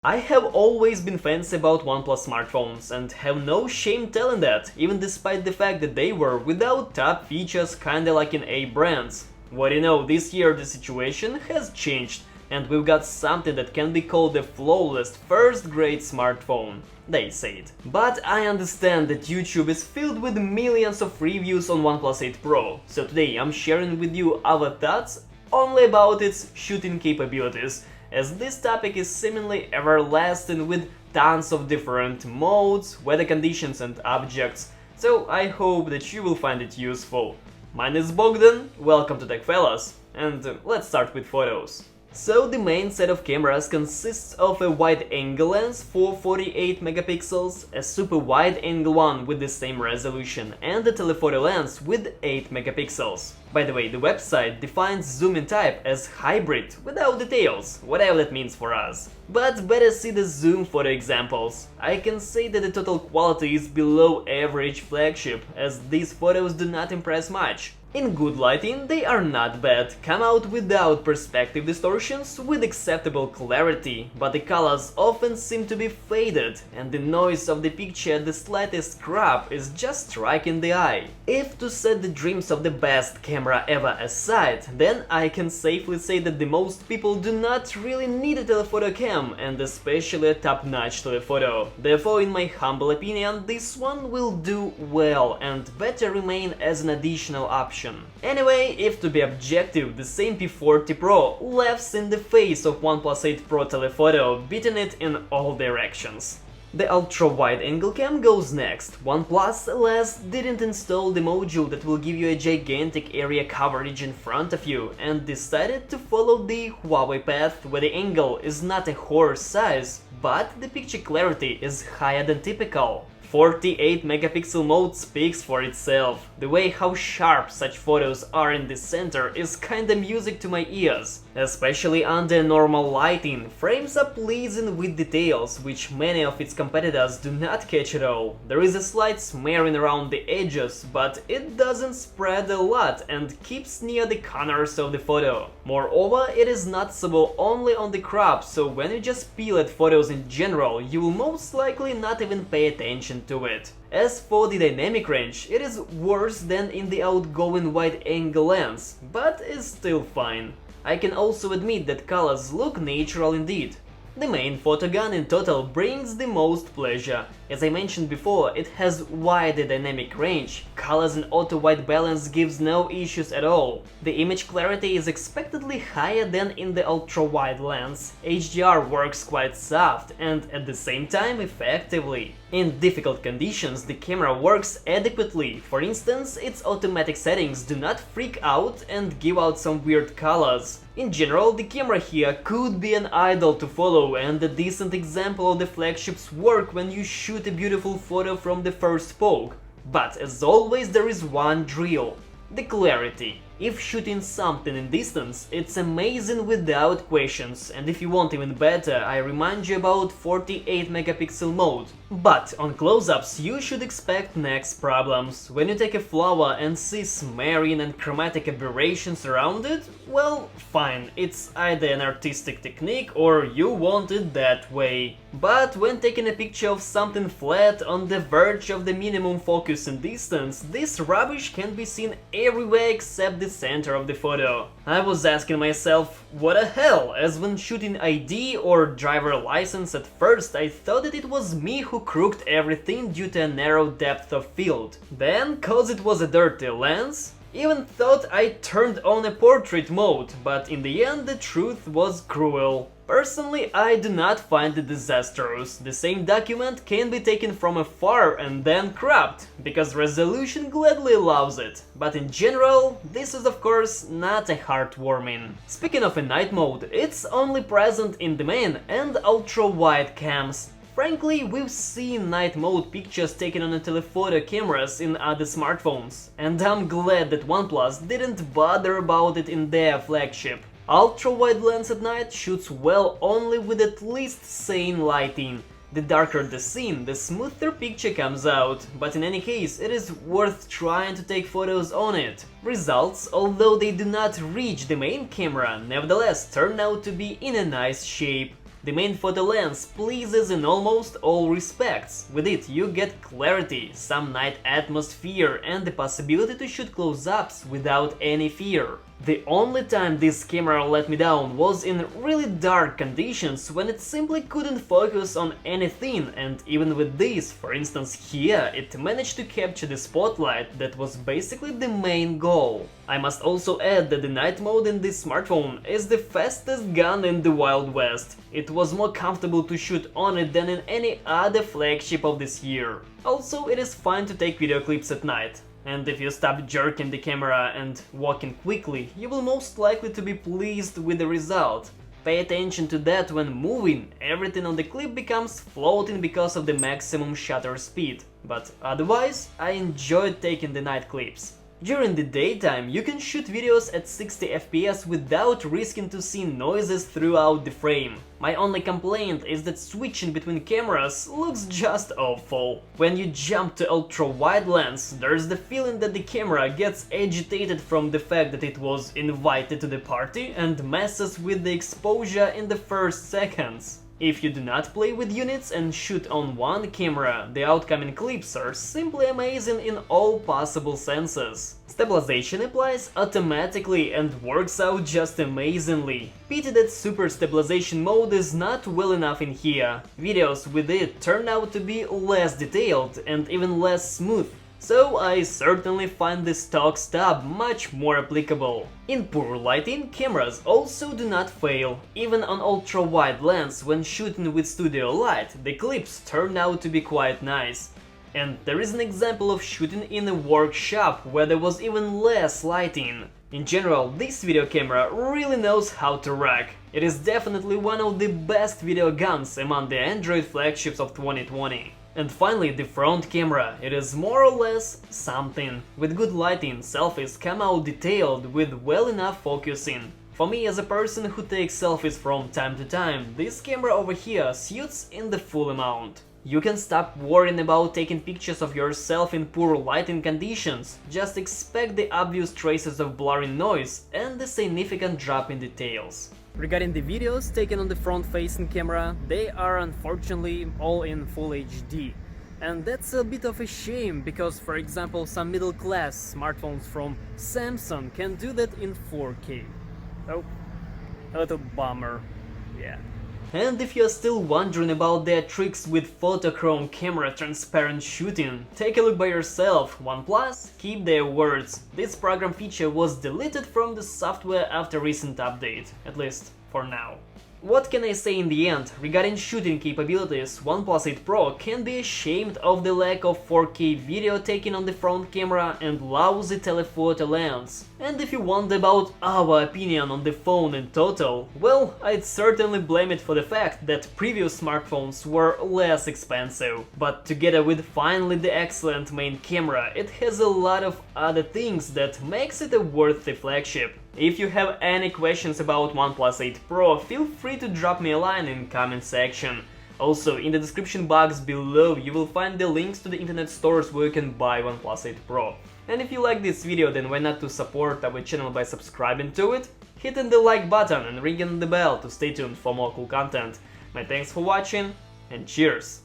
I have always been fancy about OnePlus smartphones and have no shame telling that, even despite the fact that they were without top features kinda like in A brands. What do you know, this year the situation has changed and we've got something that can be called the flawless first-grade smartphone. They say it. But I understand that YouTube is filled with millions of reviews on OnePlus 8 Pro, so today I'm sharing with you our thoughts only about its shooting capabilities, as this topic is seemingly everlasting with tons of different modes, weather conditions and objects, so I hope that you will find it useful. Mine is Bogdan, welcome to TFellas, and let's start with photos. So the main set of cameras consists of a wide-angle lens for 48 megapixels, a super wide-angle one with the same resolution, and a telephoto lens with 8 megapixels. By the way, the website defines zoom-in type as hybrid, without details, whatever that means for us. But better see the zoom photo examples. I can say that the total quality is below average flagship, as these photos do not impress much. In good lighting, they are not bad, come out without perspective distortions, with acceptable clarity, but the colors often seem to be faded, and the noise of the picture at the slightest crop is just striking the eye. If to set the dreams of the best camera ever aside, then I can safely say that the most people do not really need a telephoto cam, and especially a top-notch telephoto. Therefore, in my humble opinion, this one will do well and better remain as an additional option. Anyway, if to be objective, the same P40 Pro laughs in the face of OnePlus 8 Pro telephoto, beating it in all directions. The ultra-wide angle cam goes next. OnePlus, alas, didn't install the module that will give you a gigantic area coverage in front of you, and decided to follow the Huawei path, where the angle is not a horse size, but the picture clarity is higher than typical. 48 megapixel mode speaks for itself. The way how sharp such photos are in the center is kinda music to my ears. Especially under normal lighting, frames are pleasing with details, which many of its competitors do not catch at all. There is a slight smearing around the edges, but it doesn't spread a lot and keeps near the corners of the photo. Moreover, it is noticeable only on the crop, so when you just peel at photos in general, you will most likely not even pay attention to it. As for the dynamic range, it is worse than in the outgoing wide-angle lens, but is still fine. I can also admit that colors look natural indeed. The main photogun in total brings the most pleasure. As I mentioned before, it has wider dynamic range, colors and auto-white balance gives no issues at all. The image clarity is expectedly higher than in the ultra-wide lens. HDR works quite soft and at the same time effectively. In difficult conditions, the camera works adequately. For instance, its automatic settings do not freak out and give out some weird colors. In general, the camera here could be an idol to follow and a decent example of the flagship's work when you shoot a beautiful photo from the first poke. But as always, there is one drill: the clarity. If shooting something in distance, it's amazing without questions, and if you want even better, I remind you about 48 megapixel mode. But on close-ups you should expect next problems. When you take a flower and see smearing and chromatic aberrations around it, well, fine, it's either an artistic technique or you want it that way. But when taking a picture of something flat on the verge of the minimum focus and distance, this rubbish can be seen everywhere except the center of the photo. I was asking myself, what the hell, as when shooting ID or driver license at first I thought that it was me who crooked everything due to a narrow depth of field. Then, cause it was a dirty lens, even thought I turned on a portrait mode, but in the end the truth was cruel. Personally, I do not find it disastrous. The same document can be taken from afar and then cropped, because resolution gladly allows it. But in general, this is of course not a heartwarming. Speaking of a night mode, it's only present in the main and ultra-wide cams. Frankly, we've seen night mode pictures taken on a telephoto cameras in other smartphones, and I'm glad that OnePlus didn't bother about it in their flagship. Ultra-wide lens at night shoots well only with at least sane lighting. The darker the scene, the smoother picture comes out, but in any case, it is worth trying to take photos on it. Results, although they do not reach the main camera, nevertheless turn out to be in a nice shape. The main photo lens pleases in almost all respects. With it you get clarity, some night atmosphere and the possibility to shoot close-ups without any fear. The only time this camera let me down was in really dark conditions when it simply couldn't focus on anything, and even with this, for instance here, it managed to capture the spotlight that was basically the main goal. I must also add that the night mode in this smartphone is the fastest gun in the Wild West. It was more comfortable to shoot on it than in any other flagship of this year. Also, it is fine to take video clips at night. And if you stop jerking the camera and walking quickly, you will most likely to be pleased with the result. Pay attention to that when moving, everything on the clip becomes floating because of the maximum shutter speed. But otherwise, I enjoyed taking the night clips. During the daytime, you can shoot videos at 60 FPS without risking to see noises throughout the frame. My only complaint is that switching between cameras looks just awful. When you jump to ultra-wide lens, there's the feeling that the camera gets agitated from the fact that it was invited to the party and messes with the exposure in the first seconds. If you do not play with units and shoot on one camera, the outcoming clips are simply amazing in all possible senses. Stabilization applies automatically and works out just amazingly. Pity that super stabilization mode is not well enough in here. Videos with it turn out to be less detailed and even less smooth. So I certainly find the stock stub much more applicable. In poor lighting, cameras also do not fail. Even on ultra-wide lens, when shooting with studio light, the clips turn out to be quite nice. And there is an example of shooting in a workshop where there was even less lighting. In general, this video camera really knows how to rock. It is definitely one of the best video guns among the Android flagships of 2020. And finally, the front camera. It is more or less something. With good lighting, selfies come out detailed with well enough focusing. For me, as a person who takes selfies from time to time, this camera over here suits in the full amount. You can stop worrying about taking pictures of yourself in poor lighting conditions, just expect the obvious traces of blurring noise and the significant drop in details. Regarding the videos taken on the front-facing camera, they are unfortunately all in Full HD. And that's a bit of a shame, because for example some middle-class smartphones from Samsung can do that in 4K. Oh, what a bummer, yeah. And if you're still wondering about their tricks with Photochrome camera transparent shooting, take a look by yourself. OnePlus keep their words. This program feature was deleted from the software after recent update, at least for now. What can I say in the end? Regarding shooting capabilities, OnePlus 8 Pro can be ashamed of the lack of 4K video taken on the front camera and lousy telephoto lens. And if you wonder about our opinion on the phone in total, well, I'd certainly blame it for the fact that previous smartphones were less expensive. But together with finally the excellent main camera, it has a lot of other things that makes it a worthy flagship. If you have any questions about OnePlus 8 Pro, feel free to drop me a line in comment section. Also, in the description box below you will find the links to the internet stores where you can buy OnePlus 8 Pro. And if you like this video, then why not to support our channel by subscribing to it, hitting the like button and ringing the bell to stay tuned for more cool content. My thanks for watching and cheers!